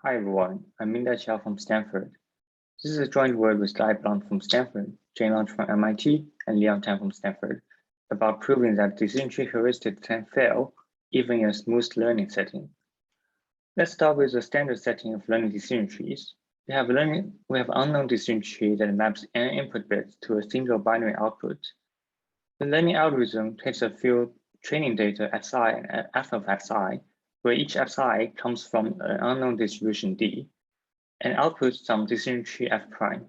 Hi everyone, I'm Mingda Qiao from Stanford. This is a joint work with Blanc from Stanford, Jane Lange from MIT, and Leon Tan from Stanford about proving that decision tree heuristics can fail even in a smooth learning setting. Let's start with the standard setting of learning decision trees. We have unknown decision tree that maps n input bits to a single binary output. The learning algorithm takes a few training data xi and f of xi, where each xi comes from an unknown distribution D, and outputs some decision tree f prime.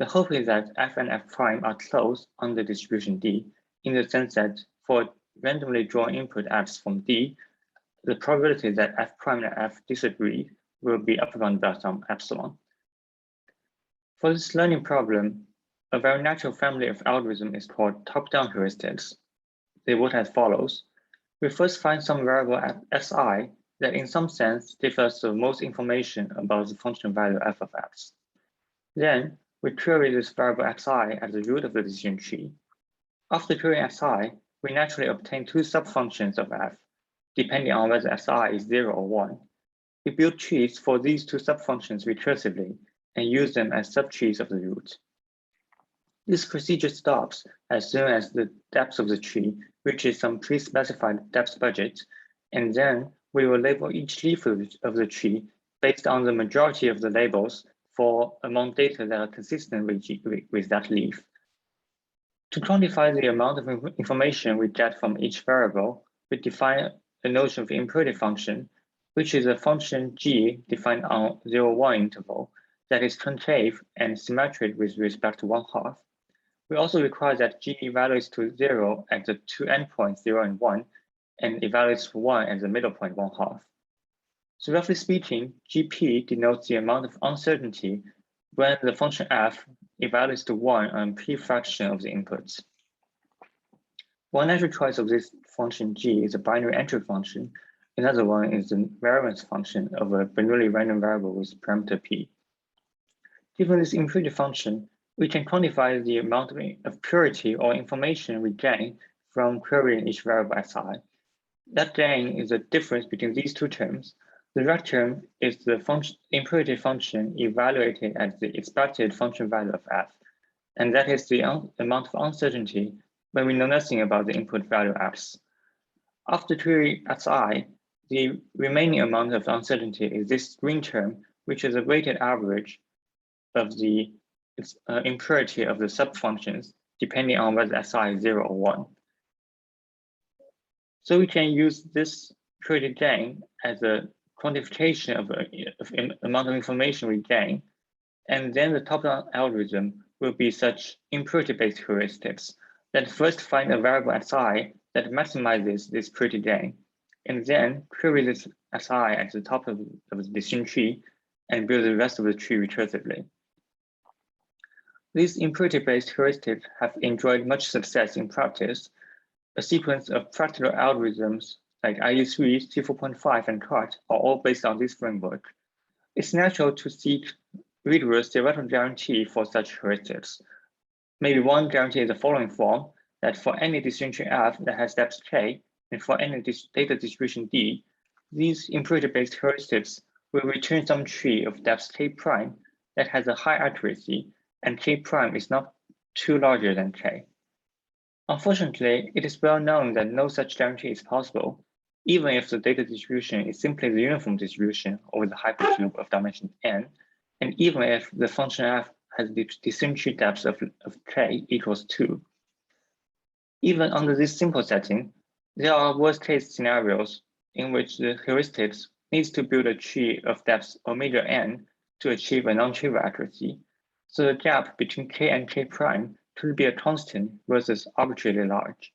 The hope is that f and f prime are close on the distribution D, in the sense that for randomly drawn input f's from D, the probability that f prime and f disagree will be upbound by some epsilon. For this learning problem, a very natural family of algorithms is called top-down heuristics. They work as follows. We first find some variable xi that in some sense gives us the most information about the function value f of x. Then we query this variable xi at the root of the decision tree. After querying xi, we naturally obtain two subfunctions of f, depending on whether xi is 0 or 1. We build trees for these two subfunctions recursively and use them as subtrees of the root. This procedure stops as soon as the depth of the tree reaches some pre-specified depth budget, and then we will label each leaf of the tree based on the majority of the labels for among data that are consistent with that leaf. To quantify the amount of information we get from each variable, we define a notion of impurity function, which is a function g defined on 0-1 interval that is concave and symmetric with respect to 1/2. We also require that g evaluates to 0 at the two endpoints 0 and 1, and evaluates to 1 at the middle point 1/2. So roughly speaking, GP denotes the amount of uncertainty when the function f evaluates to 1 on p-fraction of the inputs. One natural choice of this function g is a binary entry function. Another one is the variance function of a Bernoulli random variable with parameter p. Given this impurity function, we can quantify the amount of purity or information we gain from querying each variable xi. That gain is the difference between these two terms. The right term is the impurity function evaluated at the expected function value of f, and that is the amount of uncertainty when we know nothing about the input value x. After query xi, the remaining amount of uncertainty is this green term, which is a weighted average of the impurity of the subfunctions, depending on whether xi is 0 or 1. So we can use this purity gain as a quantification of amount of information we gain, and then the top-down algorithm will be such impurity-based heuristics that first find a variable xi that maximizes this purity gain, and then query this xi at the top of the decision tree and build the rest of the tree recursively. These impurity-based heuristics have enjoyed much success in practice. A sequence of practical algorithms like IE3, C4.5, and CART are all based on this framework. It's natural to seek rigorous theoretical guarantee for such heuristics. Maybe one guarantee is the following form, that for any decision tree f that has depth k, and for any data distribution d, these impurity-based heuristics will return some tree of depth k prime that has a high accuracy, and k prime is not too larger than k. Unfortunately, it is well known that no such guarantee is possible, even if the data distribution is simply the uniform distribution over the hypercube of dimension n, and even if the function f has the decision tree depth of k equals 2. Even under this simple setting, there are worst-case scenarios in which the heuristics needs to build a tree of depth omega n to achieve a non-trivial accuracy. So the gap between k and k prime could be a constant versus arbitrarily large.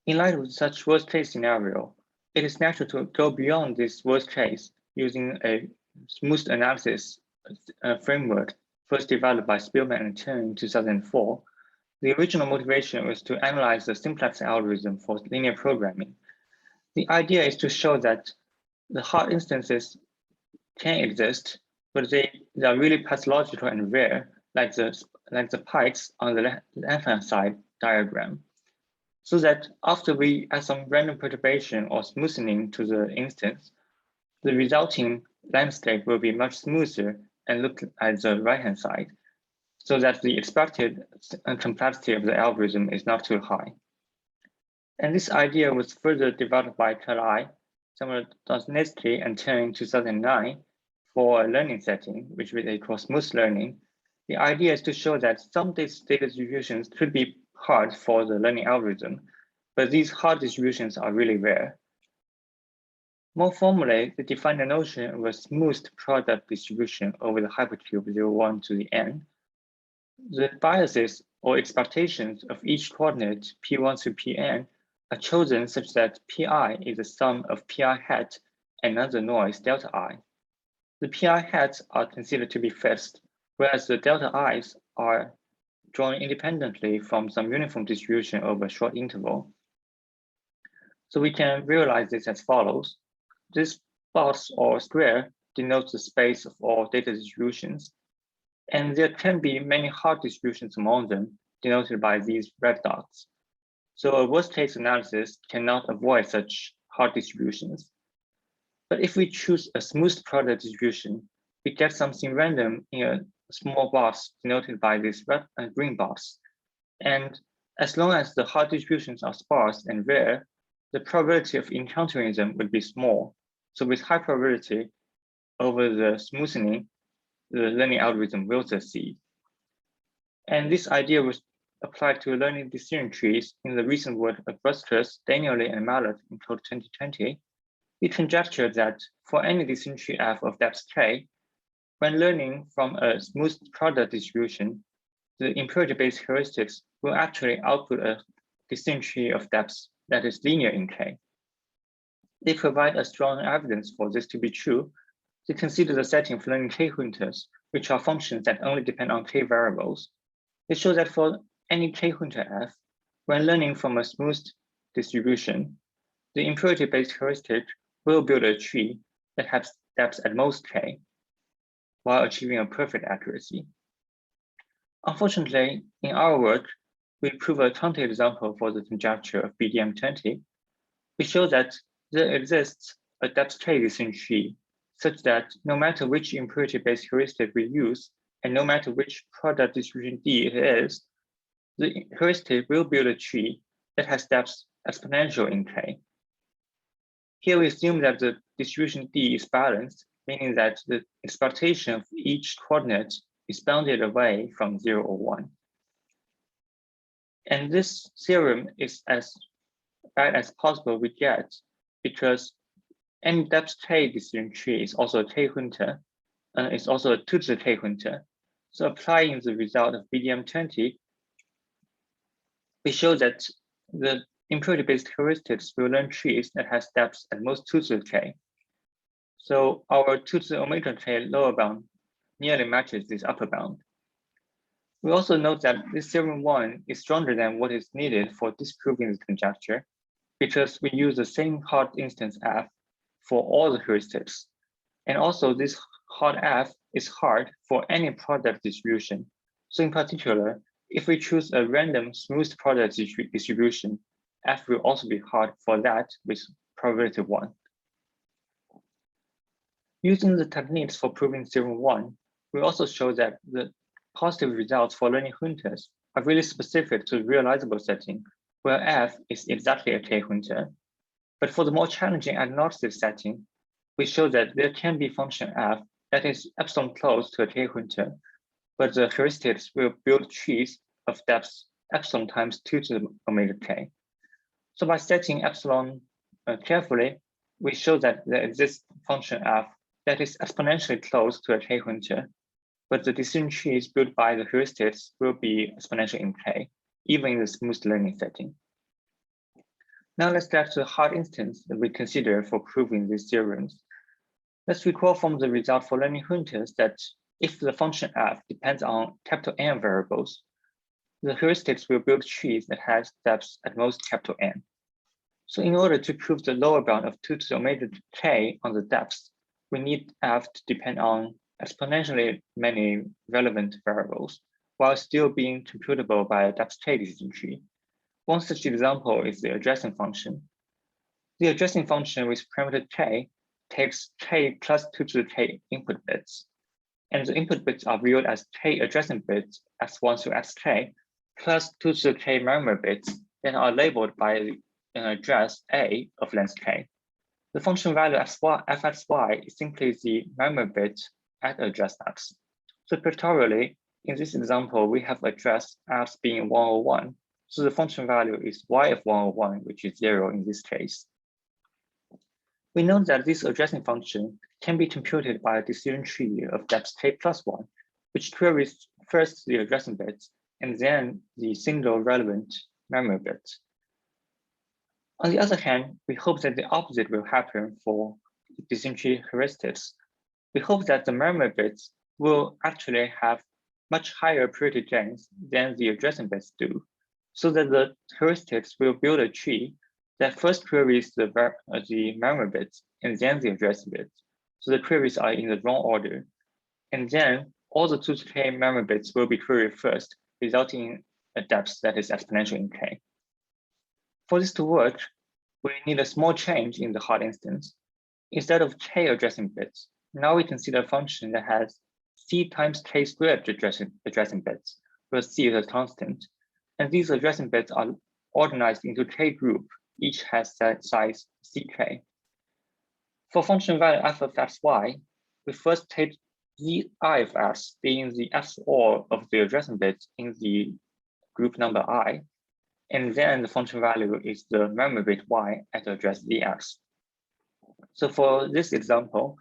In light of such worst-case scenario, it is natural to go beyond this worst case using a smooth analysis framework first developed by Spielman and Chen in 2004. The original motivation was to analyze the simplex algorithm for linear programming. The idea is to show that the hard instances can exist, but they are really pathological and rare, like the pikes on the left-hand side diagram. So that after we add some random perturbation or smoothing to the instance, the resulting landscape will be much smoother and look at the right-hand side, so that the expected complexity of the algorithm is not too high. And this idea was further developed by Qiao, Samardonetsky, and Chen in 2009 for a learning setting, which we call smooth learning. The idea is to show that some data distributions could be hard for the learning algorithm, but these hard distributions are really rare. More formally, they define the notion of a smoothed product distribution over the hypercube 0, 1 to the n. The biases or expectations of each coordinate p1 to pn are chosen such that pi is the sum of pi hat and another noise delta I. The pi hats are considered to be fixed, whereas the delta i's are drawn independently from some uniform distribution over a short interval. So we can realize this as follows. This box or square denotes the space of all data distributions, and there can be many hard distributions among them, denoted by these red dots. So a worst-case analysis cannot avoid such hard distributions. But if we choose a smooth product distribution, we get something random in a small box denoted by this red and green box. And as long as the hard distributions are sparse and rare, the probability of encountering them would be small. So with high probability over the smoothing, the learning algorithm will succeed. And this idea was applied to learning decision trees in the recent work of Buskers, Danieli, and Mallet in Code 2020. We conjectured that for any decision tree f of depth k, when learning from a smooth product distribution, the impurity-based heuristics will actually output a decision tree of depth that is linear in k. They provide a strong evidence for this to be true. To consider the setting of learning k-hunters, which are functions that only depend on k variables. They show that for any k-hunter f, when learning from a smooth distribution, the impurity-based heuristic will build a tree that has depths at most k, while achieving a perfect accuracy. Unfortunately, in our work, we prove a counterexample for the conjecture of BDM20. We show that there exists a depth k decision tree such that no matter which impurity-based heuristic we use, and no matter which product distribution D it is, the heuristic will build a tree that has depths exponential in k. Here we assume that the distribution D is balanced, meaning that the expectation of each coordinate is bounded away from 0 or 1. And this theorem is as bad as possible we get, because any depth k decision tree is also a k-hunter, and it's also a 2 to the k-hunter. So applying the result of BDM20, we show that the impurity-based heuristics will learn trees that has depths at most 2 to the k. So our 2 to the omega k lower bound nearly matches this upper bound. We also note that this theorem 1 is stronger than what is needed for disproving this conjecture, because we use the same hard instance f for all the heuristics. And also this hard f is hard for any product distribution. So in particular, if we choose a random smooth product distribution, f will also be hard for that with probability 1. Using the techniques for proving theorem 1, we also show that the positive results for learning hunters are really specific to the realizable setting, where f is exactly a k-hunter. But for the more challenging agnostic setting, we show that there can be function f that is epsilon close to a k-hunter, but the heuristics will build trees of depth epsilon times 2 to the omega k. So by setting epsilon carefully, we show that there exists function f that is exponentially close to a k-hunter, but the decision trees built by the heuristics will be exponential in k, even in the smooth learning setting. Now let's get to the hard instance that we consider for proving these theorems. Let's recall from the result for learning hunters that if the function f depends on capital N variables, the heuristics will build trees that has depths at most capital N. So in order to prove the lower bound of 2 to the omega k on the depths, we need f to depend on exponentially many relevant variables, while still being computable by a depth k decision tree. One such example is the addressing function. The addressing function with parameter k takes k plus 2 to the k input bits, and the input bits are viewed as k adjacent bits s1 to sk plus 2 to the k memory bits that are labeled by an address a of length k. The function value fxy is simply the memory bit at address x. So pictorially, in this example, we have address x being 101. So the function value is y of 101, which is 0 in this case. We know that this addressing function can be computed by a decision tree of depth k plus 1, which queries first the addressing bits and then the single relevant memory bit. On the other hand, we hope that the opposite will happen for decision tree heuristics. We hope that the memory bits will actually have much higher purity gains than the addressing bits do, so that the heuristics will build a tree that first queries the memory bits and then the addressing bits. So the queries are in the wrong order. And then all the 2k memory bits will be queried first, resulting in a depth that is exponential in k. For this to work, we need a small change in the hard instance. Instead of k addressing bits, now we consider a function that has c times k squared addressing bits, where c is a constant. And these addressing bits are organized into k group, each has that size ck. For function value f of xy, we first take the I of x being the XOR of the addressing bits in the group number I, and then the function value is the memory bit y at address dx. So for this example,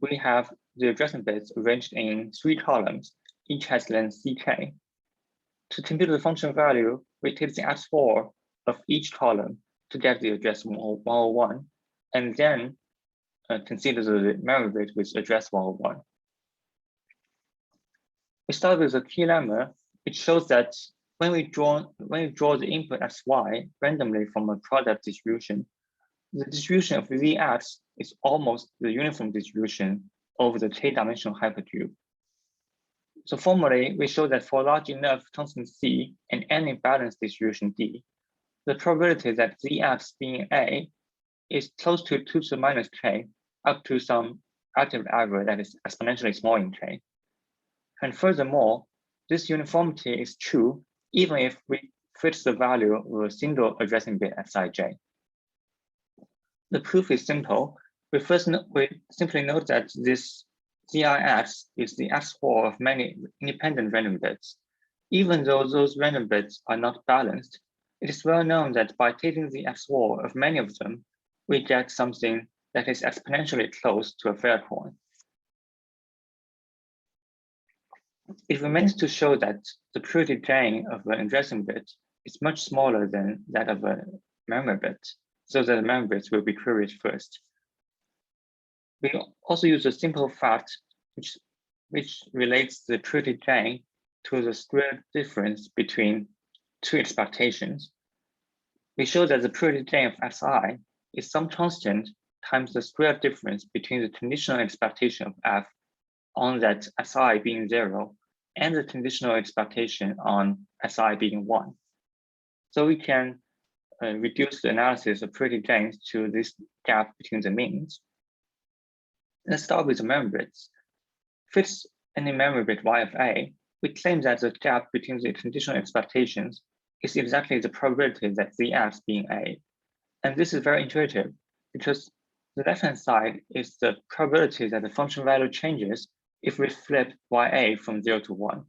we have the addressing bits arranged in 3 columns, each has length ck. To compute the function value, we take the XOR of each column to get the address 101, and then consider the memory bit with address 101. We start with a key lemma, which shows that when we draw the input xy randomly from a product distribution, the distribution of Zx is almost the uniform distribution over the k-dimensional hypercube. So formally, we show that for large enough constant C and any balanced distribution D, the probability that Zx being A is close to 2 to the minus k up to some active average that is exponentially small in k. And furthermore, this uniformity is true even if we fix the value of a single addressing bit xij. The proof is simple. We simply note that this Zix is the XOR of many independent random bits. Even though those random bits are not balanced, it is well known that by taking the XOR of many of them, we get something that is exponentially close to a fair coin. It remains to show that the purity gain of an addressing bit is much smaller than that of a memory bit, so that the memory bits will be queried first. We also use a simple fact which relates the purity gain to the square difference between 2 expectations. We show that the purity gain of xi is some constant times the square difference between the conditional expectation of f on that xi being 0 and the conditional expectation on xi being 1. So we can reduce the analysis of purity gains to this gap between the means. Let's start with the memory bits. Fix any memory bit y of a, we claim that the gap between the conditional expectations is exactly the probability that Zx being a. And this is very intuitive because the left-hand side is the probability that the function value changes if we flip ya from 0 to 1.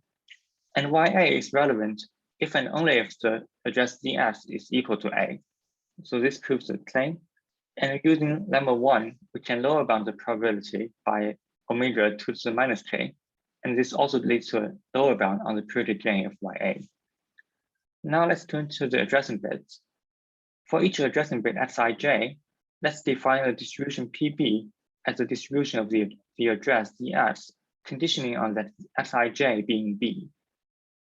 And ya is relevant if and only if the address Zx is equal to a. So this proves the claim. And using lemma 1, we can lower bound the probability by omega 2 to the minus k. And this also leads to a lower bound on the purity gain of ya. Now let's turn to the addressing bits. For each addressing bit xij, let's define the distribution pb as the distribution of the address dx, conditioning on that xij being b.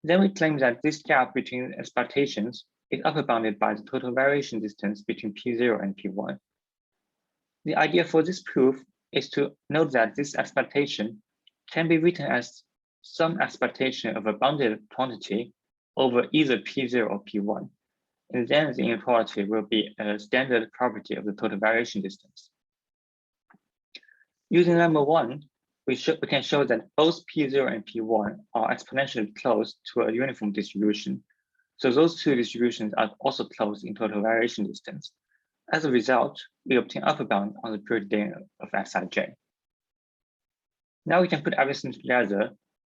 Then we claim that this gap between expectations is upper bounded by the total variation distance between p0 and p1. The idea for this proof is to note that this expectation can be written as some expectation of a bounded quantity over either p0 or p1. And then the inequality will be a standard property of the total variation distance. Using number 1, we can show that both P0 and P1 are exponentially close to a uniform distribution. So those two distributions are also close in total variation distance. As a result, we obtain upper bound on the purity gain of Xij. Now we can put everything together.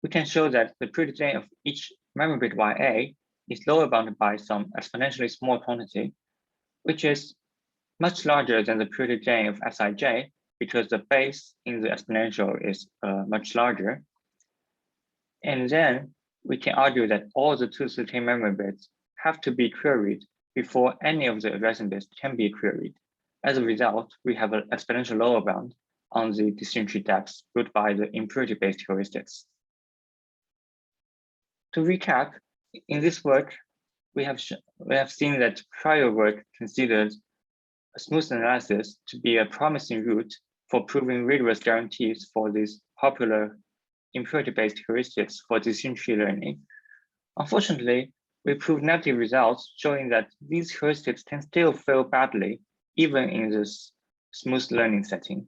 We can show that the purity gain of each memory bit Ya is lower bounded by some exponentially small quantity, which is much larger than the purity gain of Xij because the base in the exponential is much larger. And then we can argue that all the 213 memory bits have to be queried before any of the addressing bits can be queried. As a result, we have an exponential lower bound on the decision tree depth built by the impurity-based heuristics. To recap, in this work, we have seen that prior work considered a smooth analysis to be a promising route for proving rigorous guarantees for these popular impurity-based heuristics for decision tree learning. Unfortunately, we proved negative results showing that these heuristics can still fail badly, even in this smooth learning setting.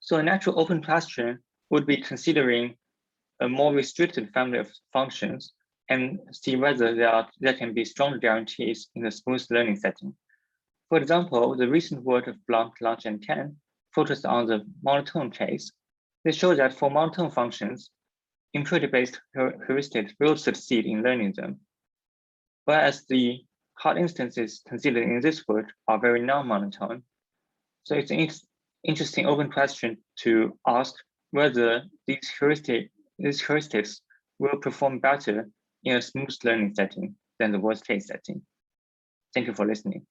So a natural open question would be considering a more restricted family of functions and see whether there can be strong guarantees in the smooth learning setting. For example, the recent work of Blanc, Lange, and Qiao focused on the monotone case. They show that for monotone functions, impurity-based heuristics will succeed in learning them, whereas the hard instances considered in this work are very non-monotone. So it's an interesting open question to ask whether these heuristics will perform better in a smooth learning setting than the worst case setting. Thank you for listening.